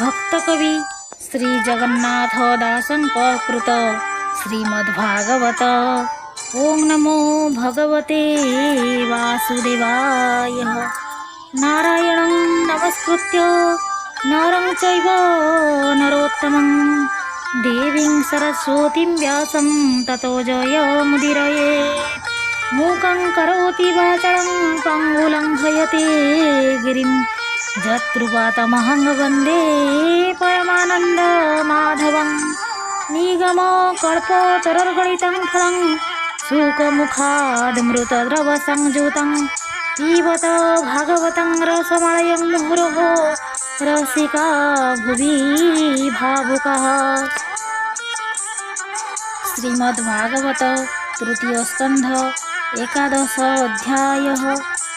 भक्त कवि श्री जगन्नाथ दासंक कृत श्रीमद्भागवत। ओं नमो भगवते वासुदेवाय। नारायणं नमस्कृत्य नरं चैव नरोत्तमं देवीं सरस्वतीं व्यासं ततो जयमुदीरयेत्। मूकं करोति वाचालं पङ्गुलङ्घयते गिरिं जत्कृपातमहं वन्दे परमानन्दमाधवं। निगमकल्पतरुर्गलितं फलं सुखमुखादमृतद्रवसंयुतं पिबत भागवतं रसमलयं मुहुरहो रसिका भुवि भावुकः। श्रीमद्भागवत तृतीय स्कंध एकादश अध्यायः।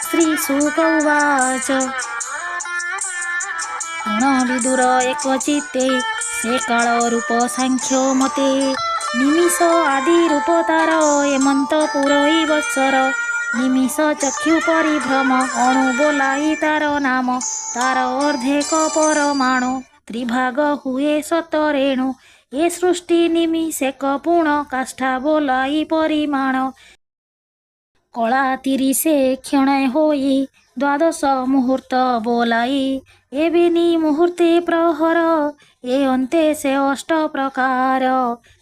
श्रीशुक उवाच विदुर एकचित्ते से काल रूप सांख्य मते निमिष आदि रूप तार हेमंत पुरई बत्सर निमिष चक्षु परिभ्रम अणु बोलाई तार नाम तार अर्धेक परमाणु त्रिभाग हुए सतरेणु ए सृष्टि निमिषेक पूर्ण काष्ठा बोलाई परिमाण कला 30 क्षण होई द्वादश मुहूर्त बोलाई एबिनी मुहूर्ते प्रहर ए अंते से 8 प्रकार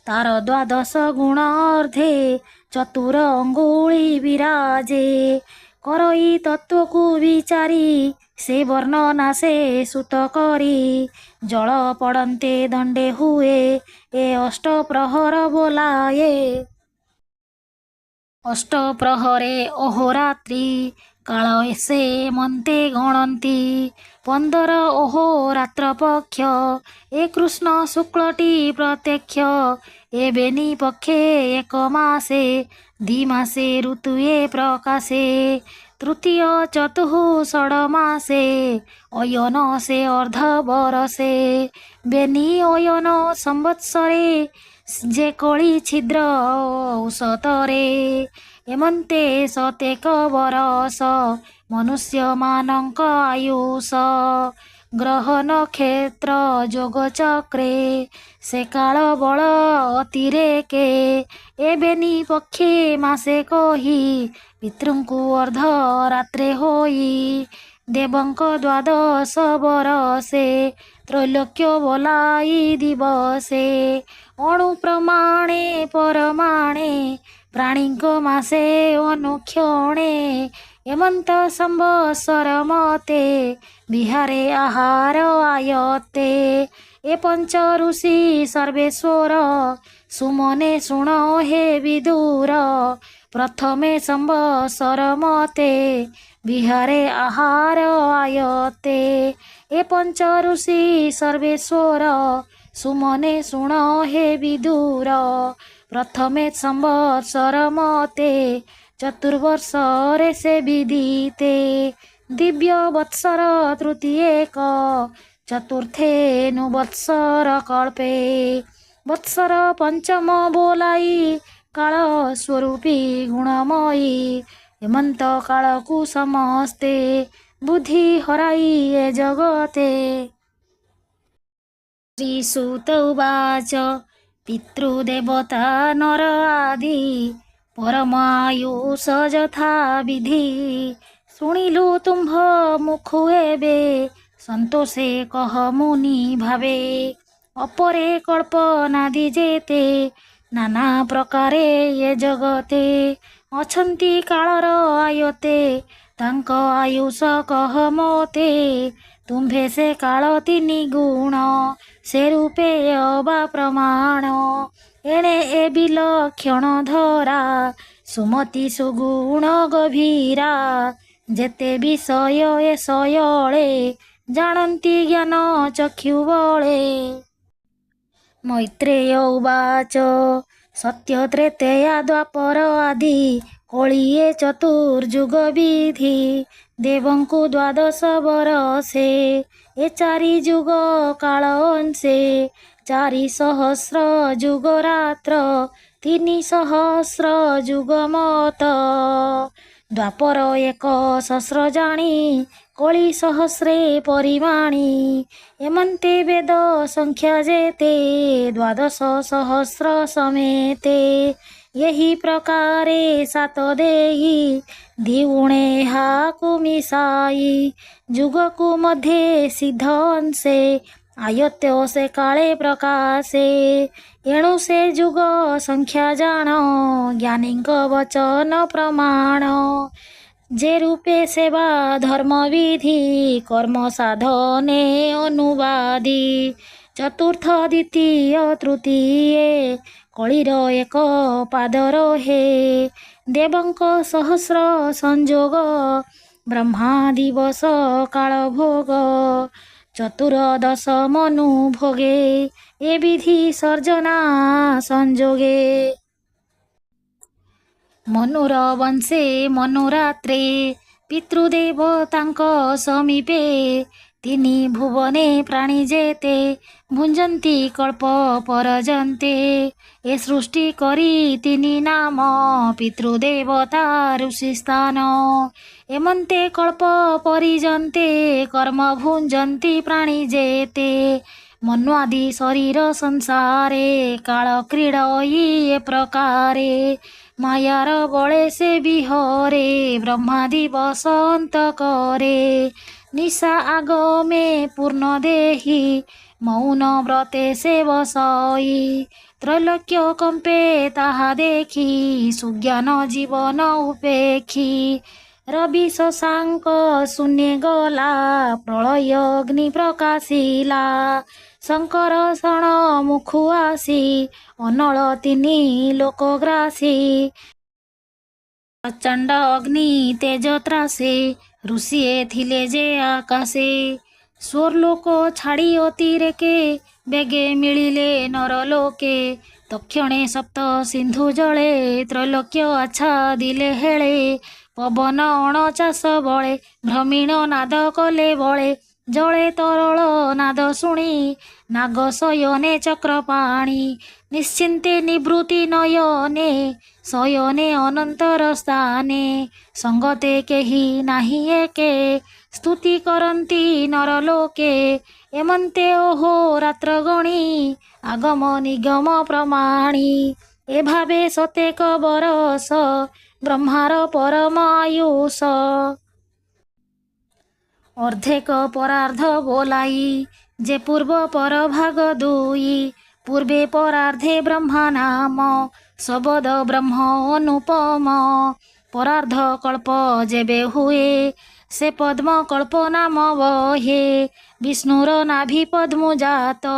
तार द्वादश गुण अर्धे चतुर अंगुली विराजे करई तत्व को विचारी से वर्णना से सुत करी जल पड़ते दंडे हुए ए 8 प्रहर बोलाए। 8 प्रहरे अहोरात्रि काल से मन्ते गणन्ति 15 अहोरात्र पक्ष ए कृष्ण शुक्लटी प्रत्यक्ष ए बेनी पक्षे 1 मासे 2 मासे ऋतुए प्रकाशे तृतीय चतुः षड्मासे अयन से अर्ध बरसे बेनी अयन संवत्सरे जे कली छिद्र औसतरे एमंते सतेक बरस मनुष्य मानक आयुष ग्रह नक्षत्र जोग चक्रे से काल बल अतिरेके एबेनी पक्षे मासे कही पितृंकु अर्ध रात्रे होई देवंक द्वादश बरसे त्रैलोक्य बोलाई दिवसे अणु प्रमाणे परमाणे प्राणीक मासे अनुक्षणे हेमंत संवत्सर मते विहारे आहार आयते ए पंच ऋषि सर्वेश्वर सुमने शुण हे विदुर प्रथमे संवत्सर मते विहारे आहार आयते ए पंच ऋषि सर्वेश्वर सुमने शुण हे विदुर प्रथमे संवत्सर मते चतुर्वर्षरे से विदिते दिव्य वत्सर तृतीयेक चतुर्थे नु वत्सर कल्पे वत्सर पंचम बोलाई काल स्वरूपी गुणमयी हेमंत काल को समस्ते बुद्धि हराई ए जगते। श्रीसूत उवाच पितृदेवता नर आदि परमायुष यथा विधि शुणिलु तुम्भ मुखु एबे संतोषे कह मुनि भावे अपरे कल्पना जेते नाना प्रकारे ये जगते अछंती कालर आयते तांक आयुष कह मोते तुम्भे से काल 3 गुण से रूपे अबा प्रमाण एणे ए विलक्षण धरा सुमति सुगुण गभीरा जेते विषय ए सयळे जानन्ति ज्ञान चक्षु बळे। मैत्रेय उवाच सत्य त्रेतेया द्वापर आदि कलिये चतुर्युग विधि देवंकु 12 बरसे ए 4 युग काल अंशे 4 सहस्र युग रात्र 3 सहस्र युग मत ଦ୍ୱାପର ଏକ ସହସ୍ର ଜାଣି କଳି ସହସ୍ରେ ପରିମାଣି ଏମନ୍ତେ ବେଦ ସଂଖ୍ୟା ଯେତେ ଦ୍ୱାଦଶ ସହସ୍ର ସಮೇତେ ଏହି ପ୍ରକାରେ ସାତ ଦେଇ ଦିଗୁଣେ ହାକୁ ମିଶାଇ ଯୁଗକୁ ମଧ୍ୟେ ସିଦ୍ଧ ଅଂଶେ ଆୟତ୍ୟ ସେ କାଳେ ପ୍ରକାଶେ ଏଣୁ ସେ ଯୁଗ ସଂଖ୍ୟା ଜାଣ ଜ୍ଞାନୀଙ୍କ ବଚନ ପ୍ରମାଣ ଯେ ରୂପେ ସେବା ଧର୍ମବିଧି କର୍ମ ସାଧନେ ଅନୁବାଦୀ ଚତୁର୍ଥ ଦ୍ୱିତୀୟ ତୃତୀୟ କଳିର ଏକ ପାଦର ହେ ଦେବଙ୍କ ସହସ୍ର ସଂଯୋଗ ବ୍ରହ୍ମା ଦିବସ କାଳ ଭୋଗ ଚତୁର୍ଦଶ ମନୁ ଭୋଗେ ଏ ବିଧି ସର୍ଜନା ସଂଯୋଗେ ମନୁର ବଂଶେ ମନୁରାତ୍ରେ ପିତୃଦେବତାଙ୍କ ସମୀପେ ତିନି ଭୁବନେ ପ୍ରାଣୀ ଯେତେ ଭୁଞ୍ଜନ୍ତି କଳ୍ପ ପରଜନ୍ତେ ଏ ସୃଷ୍ଟି କରି ତିନି ନାମ ପିତୃଦେବତା ଋଷି ସ୍ଥାନ ଏମନ୍ତେ କଳ୍ପ ପରିଜନ୍ତେ କର୍ମ ଭୁଞ୍ଜନ୍ତି ପ୍ରାଣୀ ଯେତେ ମନ୍ୱାଦି ଶରୀର ସଂସାରେ କାଳ କ୍ରୀଡ଼ଇ ଏ ପ୍ରକାରେ ମାୟାର ବଳେ ସେ ବିହରେ ବ୍ରହ୍ମା ଦିବସ ଅନ୍ତ କରେ ନିଶା ଆଗମେ ପୂର୍ଣ୍ଣ ଦେହି ମୌନ ବ୍ରତେ ସେ ବସଇ ତ୍ରୈଲୋକ୍ୟ କମ୍ପେ ତାହା ଦେଖି ସୁଜ୍ଞାନ ଜୀବନ ଉପେକ୍ଷୀ ରବି ଶଶାଙ୍କ ଶୂନ୍ୟ ଗଲା ପ୍ରଳୟ ଅଗ୍ନି ପ୍ରକାଶିଲା ଶଙ୍କର ଶଣ ମୁଖୁ ଆସି ଅନଳ ତିନି ଲୋକଗ୍ରାସୀ ପ୍ରଚଣ୍ଡ ଅଗ୍ନି ତେଜ ତ୍ରାସେ ଋଷିଏ ଥିଲେ ଯେ ଆକାଶେ ସ୍ୱର୍ଲୋକ ଛାଡ଼ି ଅତିରେକେ ବେଗେ ମିଳିଲେ ନରଲୋକେ ତକ୍ଷଣେ ସପ୍ତ ସିନ୍ଧୁ ଜଳେ ତ୍ରୈଲୋକ୍ୟ ଆଚ୍ଛାଦିଲେ ହେଳେ ପବନ ଅଣଚାଶ ବଳେ ଭ୍ରମିଣ ନାଦ କଲେ ବଳେ ଜଳେ ତରଳ ନାଦ ଶୁଣି ନାଗ ଶୟନେ ଚକ୍ରପାଣି ନିଶ୍ଚିନ୍ତେ ନିବୃତ୍ତି ନୟନେ ଶୟନେ ଅନନ୍ତର ସ୍ଥାନେ ସଙ୍ଗତେ କେହି ନାହିଁ ଏକେ ସ୍ତୁତି କରନ୍ତି ନରଲୋକେ ଏମନ୍ତେ ଓହୋ ରାତ୍ର ଗଣି ଆଗମ ନିଗମ ପ୍ରମାଣି ଏଭାବେ ସତେକ ବରଷ ବ୍ରହ୍ମାର ପରମ ଆୟୁଷ ଅର୍ଦ୍ଧେକ ପରାର୍ଦ୍ଧ ବୋଲାଇ ଯେ ପୂର୍ବ ପର ଭାଗ ଦୁଇ ପୂର୍ବେ ପରାର୍ଦ୍ଧେ ବ୍ରହ୍ମା ନାମ ଶବଦ ବ୍ରହ୍ମ ଅନୁପମ ପରାର୍ଦ୍ଧ କଳ୍ପ ଯେବେ ହୁଏ ସେ ପଦ୍ମ କଳ୍ପ ନାମ ବହେ ବିଷ୍ଣୁର ନାଭି ପଦ୍ମଜାତ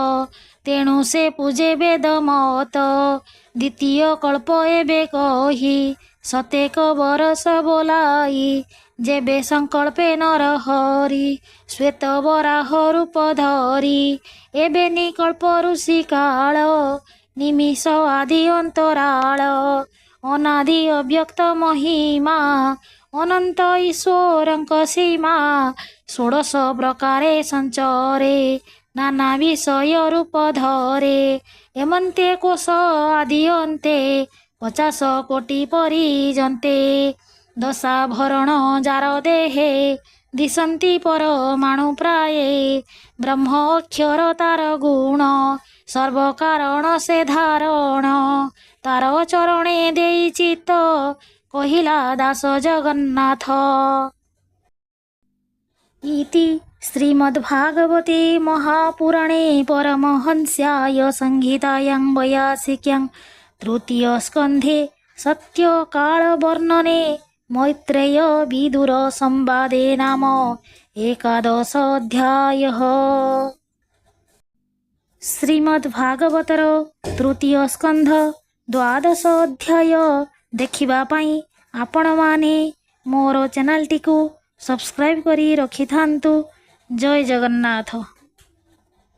ତେଣୁ ସେ ପୂଜେ ବେଦ ମତ ଦ୍ୱିତୀୟ କଳ୍ପ ଏବେ କହି ସତେକ ବରଷ ବୋଲାଇ ଯେବେ ସଂକଳ୍ପେ ନର ହରି ଶ୍ଵେତ ବରାହ ରୂପ ଧରି ଏବେ ନିକଳ୍ପ ଋଷି କାଳ ନିମିଷ ଆଦି ଅନ୍ତରାଳ ଅନାଦି ଅବ୍ୟକ୍ତ ମହିମା ଅନନ୍ତ ଈଶ୍ୱରଙ୍କ ସୀମା ଷୋଡ଼ଶ ପ୍ରକାରେ ସଞ୍ଚରେ ନାନା ବିଷୟ ରୂପ ଧରେ ଏମନ୍ତେ କୋଶ ଆଦି ଅନ୍ତେ 50 କୋଟି ପରିଜନ୍ତେ ଦଶାଭରଣ ଯାର ଦେହେ ଦିଶନ୍ତି ପରମାଣୁ ପ୍ରାୟେ ବ୍ରହ୍ମ ଅକ୍ଷର ତାର ଗୁଣ ସର୍ବକାରଣ ସେ ଧାରଣ ତାର ଚରଣେ ଦେଇ ଚିତ୍ତ କହିଲା ଦାସ ଜଗନ୍ନାଥ। ଇତି ଶ୍ରୀମଦ୍ଭାଗବତେ ମହାପୁରାଣେ ପରମହଂସ୍ୟାୟ ସଂହିତାୟାଂ ବୈୟାସିକ୍ୟାଂ ତୃତୀୟ ସ୍କନ୍ଧେ ସତ୍ୟକାଳବର୍ଣ୍ଣନେ ମୈତ୍ରେୟ ବିଦୁର ସମ୍ବାଦେ ନାମ ଏକାଦଶ ଅଧ୍ୟାୟଃ। ଶ୍ରୀମଦ୍ଭାଗବତର ତୃତୀୟ ସ୍କନ୍ଧ ଦ୍ୱାଦଶ ଅଧ୍ୟାୟ ଦେଖିବା ପାଇଁ ଆପଣମାନେ ମୋର ଚ୍ୟାନେଲଟିକୁ ସବସ୍କ୍ରାଇବ୍ କରି ରଖିଥାନ୍ତୁ। ଜୟ ଜଗନ୍ନାଥ।